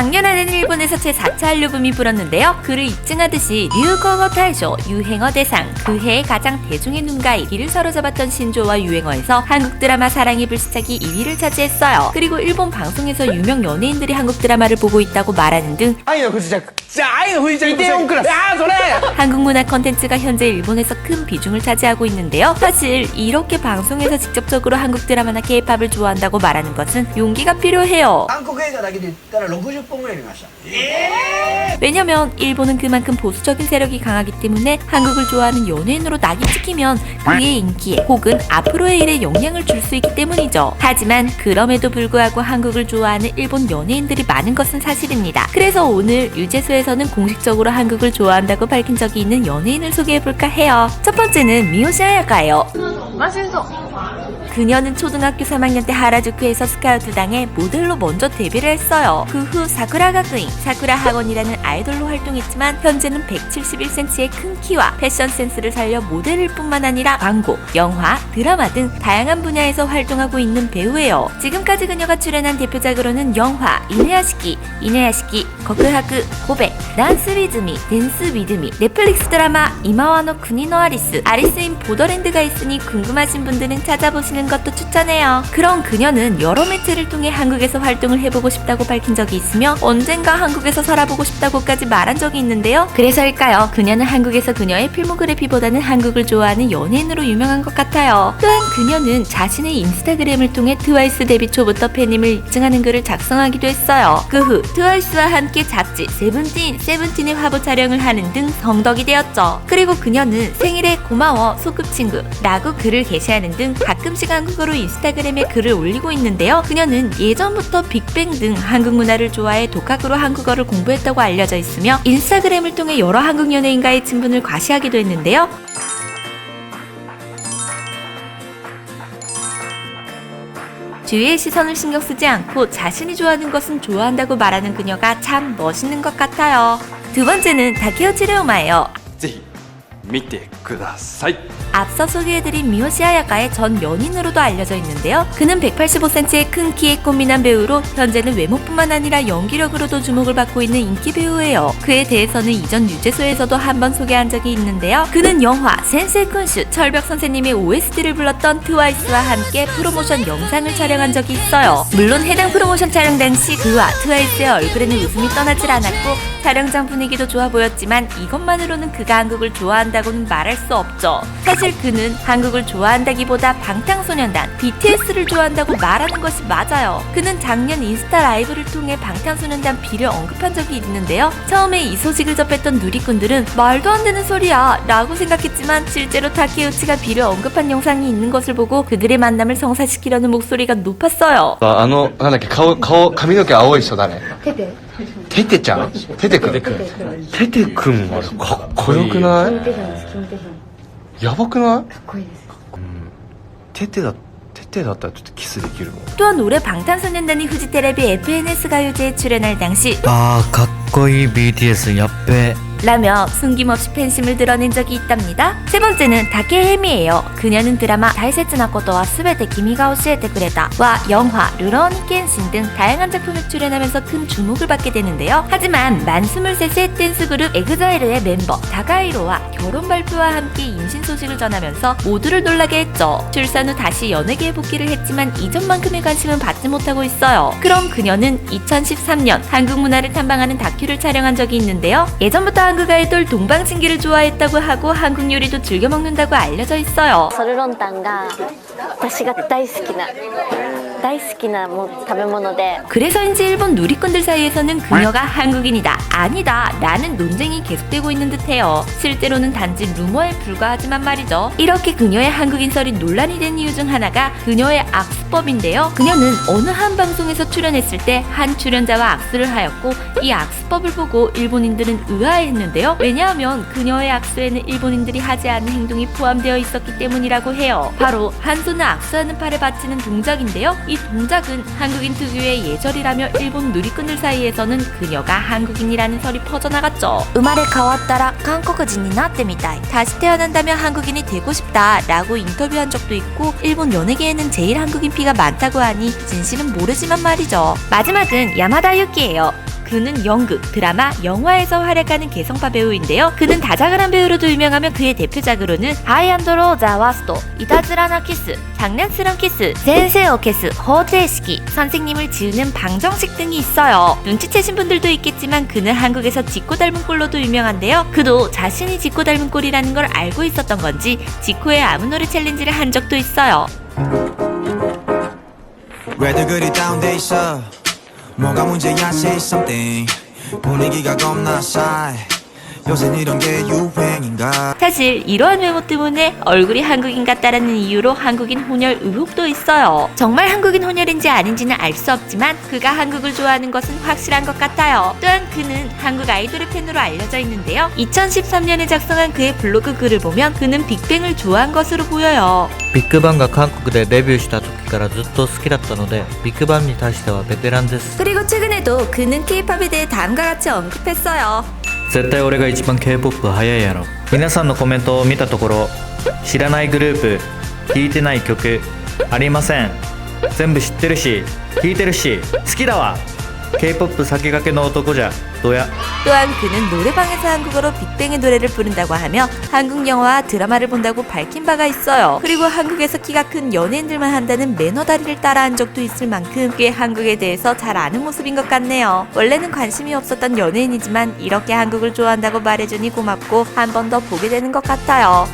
작년 안에는 일본에서 제4차 한류 붐이 불었는데요. 그를 입증하듯이 류거어 타이쇼 유행어 대상 그 해의 가장 대중의 눈과 귀를 사로잡았던 신조어와 유행어에서 한국 드라마 사랑의 불시착이 2위를 차지했어요. 그리고 일본 방송에서 유명 연예인들이 한국 드라마를 보고 있다고 말하는 등 한국 문화 컨텐츠가 현재 일본에서 큰 비중을 차지하고 있는데요. 사실 이렇게 방송에서 직접적으로 한국 드라마나 K-팝을 좋아한다고 말하는 것은 용기가 필요해요. 韓国映画だけで言ったら60本ぐらい見ました。 왜냐면 일본은 그만큼 보수적인 세력이 강하기 때문에 한국을 좋아하는 연예인으로 낙이 찍히면 그의 인기에 혹은 앞으로의 일에 영향을 줄 수 있기 때문이죠. 하지만 그럼에도 불구하고 한국을 좋아하는 일본 연예인들이 많은 것은 사실입니다. 그래서 오늘 유재수에서는 공식적으로 한국을 좋아한다고 밝힌 적이 있는 연예인을 소개해볼까 해요. 첫 번째는 미요시 아야카예요. 그녀는 초등학교 3학년 때 하라주쿠에서 스카우트 당해 모델로 먼저 데뷔를 했어요. 그 후 사쿠라 가쿠인, 사쿠라 학원이라는 아이돌로 활동했지만 현재는 171cm의 큰 키와 패션 센스를 살려 모델일 뿐만 아니라 광고, 영화, 드라마 등 다양한 분야에서 활동하고 있는 배우예요. 지금까지 그녀가 출연한 대표작으로는 영화 이누야시키, 거쿠하쿠, 고백, 댄스 위즈미, 넷플릭스 드라마 이마와노 쿠니노 아리스인 보더랜드가 있으니 궁금하신 분들은 찾아보시는 것도 추천해요. 그런 그녀는 여러 매체를 통해 한국에서 활동을 해보고 싶다고 밝힌 적이 있으며 언젠가 한국에서 살아보고 싶다고까지 말한 적이 있는데요. 그래서일까요? 그녀는 한국에서 그녀의 필모그래피보다는 한국을 좋아하는 연예인으로 유명한 것 같아요. 또한 그녀는 자신의 인스타그램을 통해 트와이스 데뷔 초부터 팬임을 입증하는 글을 작성하기도 했어요. 그 후 트와이스와 함께 잡지 세븐틴의 화보 촬영을 하는 등 성덕이 되었죠. 그리고 그녀는 생일에 고마워 소꿉친구 라고 글을 게시하는 등 가끔씩 한국어로 인스타그램에 글을 올리고 있는데요. 그녀는 예전부터 빅뱅 등 한국 문화를 좋아해 독학으로 한국어를 공부했다고 알려져 있으며 인스타그램을 통해 여러 한국 연예인과의 친분을 과시하기도 했는데요. 주위의 시선을 신경 쓰지 않고 자신이 좋아하는 것은 좋아한다고 말하는 그녀가 참 멋있는 것 같아요. 두 번째는 다케우치 레오마예요. ぜひ見てください。 앞서 소개해드린 미요시 아야카의 전 연인으로도 알려져 있는데요. 그는 185cm의 큰 키에 꽃미남 배우로 현재는 외모뿐만 아니라 연기력으로도 주목을 받고 있는 인기 배우예요. 그에 대해서는 이전 유재소에서도 한번 소개한 적이 있는데요. 그는 영화 센세이 쿤슈 철벽 선생님의 OST를 불렀던 트와이스와 함께 프로모션 영상을 촬영한 적이 있어요. 물론 해당 프로모션 촬영 당시 그와 트와이스의 얼굴에는 웃음이 떠나질 않았고 촬영장 분위기도 좋아 보였지만 이것만으로는 그가 한국을 좋아한다고는 말할 수 없죠. 사실 그는 한국을 좋아한다기보다 방탄소년단 BTS를 좋아한다고 말하는 것이 맞아요. 그는 작년 인스타 라이브를 통해 방탄소년단 B를 언급한 적이 있는데요. 처음에 이 소식을 접했던 누리꾼들은 말도 안 되는 소리야 라고 생각했지만 실제로 타케우치가 B를 언급한 영상이 있는 것을 보고 그들의 만남을 성사시키려는 목소리가 높았어요. なんだっけ、髪の毛青い人誰？テテちゃん？テテくん。テテくんはかっこよくない？やばくない？テテだったらちょっとキスできるもん。 또한 올해 방탄소년단이 후지테레비 FNS 가요제에 출연할 당시 かっこいい BTS やっべ 라며 숨김없이 팬심을 드러낸 적이 있답니다. 세 번째는 다케헤미예요. 그녀는 드라마 다이세츠나 코토와 스베테 기미가 오시에테 쿠레다와 영화 르로니 켄신 등 다양한 작품에 출연하면서 큰 주목을 받게 되는데요. 하지만 만 23세 댄스 그룹 에그자이르의 멤버 다가이로와 결혼 발표와 함께 임신 소식을 전하면서 모두를 놀라게 했죠. 출산 후 다시 연예계에 복귀를 했지만 이전만큼의 관심은 받지 못하고 있어요. 그럼 그녀는 2013년 한국 문화를 탐방하는 다큐를 촬영한 적이 있는데요. 예전부터 한국 아이돌 동방신기를 좋아했다고 하고 한국 요리도 즐겨 먹는다고 알려져 있어요. ソルロンタンが私が大好きな食べ物で 그래서인지 일본 누리꾼들 사이에서는 그녀가 한국인이다, 아니다 라는 논쟁이 계속되고 있는 듯해요. 실제로는 단지 루머에 불과하지만 말이죠. 이렇게 그녀의 한국인설이 논란이 된 이유 중 하나가 그녀의 악수법인데요. 그녀는 어느 한 방송에서 출연했을 때 한 출연자와 악수를 하였고 이 악수법을 보고 일본인들은 의아해했는데요. 왜냐하면 그녀의 악수에는 일본인들이 하지 않은 행동이 포함되어 있었기 때문이라고 해요. 바로 한 손을 악수하는 팔에 받치는 동작인데요. 이 동작은 한국인 특유의 예절이라며 일본 누리꾼들 사이에서는 그녀가 한국인이라는 설이 퍼져나갔죠. 우마레 가왔다라 한국인이 나떼미타이. 다시 태어난다면 한국인이 되고 싶다 라고 인터뷰한 적도 있고 일본 연예계에는 제일 한국인 피가 많다고 하니 진실은 모르지만 말이죠. 마지막은 야마다 유키예요. 그는 연극, 드라마, 영화에서 활약하는 개성파 배우인데요. 그는 다자그란 배우로도 유명하며 그의 대표작으로는 하이안드로 자와스토, 이타즈라나 키스, 장난스런 키스, 센세오 키스, 호테이시키, 선생님을 지우는 방정식 등이 있어요. 눈치채신 분들도 있겠지만 그는 한국에서 지코 닮은 꼴로도 유명한데요. 그도 자신이 지코 닮은 꼴이라는 걸 알고 있었던 건지 지코의 아무 노래 챌린지를 한 적도 있어요. 왜들 그리 다운돼 있어 뭐가 문제야 say something 분위기가 겁나 싸해 요새 이런 게 유행인가 사실 이러한 외모 때문에 얼굴이 한국인 같다라는 이유로 한국인 혼혈 의혹도 있어요. 정말 한국인 혼혈인지 아닌지는 알 수 없지만 그가 한국을 좋아하는 것은 확실한 것 같아요. 또한 그는 한국 아이돌의 팬으로 알려져 있는데요. 2013년에 작성한 그의 블로그 글을 보면 그는 빅뱅을 좋아한 것으로 보여요. ビッグバンが韓国でデビューした時からずっと好きだったのでビッグバンに対してはベテランです 그리고 최근에도 그는 K-팝에 대해 다음과 같이 언급했어요. 絶対俺が一番 K-POP 早いやろ皆さんのコメントを見たところ知らないグループ聴いてない曲ありません全部知ってるし聴いてるし好きだわ K-POP先駆けの男じゃ도야. 또한 그는 노래방에서 한국어로 빅뱅의 노래를 부른다고 하며 한국 영화와 드라마를 본다고 밝힌 바가 있어요. 그리고 한국에서 키가 큰 연예인들만 한다는 매너 다리를 따라한 적도 있을 만큼 꽤 한국에 대해서 잘 아는 모습인 것 같네요. 원래는 관심이 없었던 연예인이지만 이렇게 한국을 좋아한다고 말해주니 고맙고 한 번 더 보게 되는 것 같아요.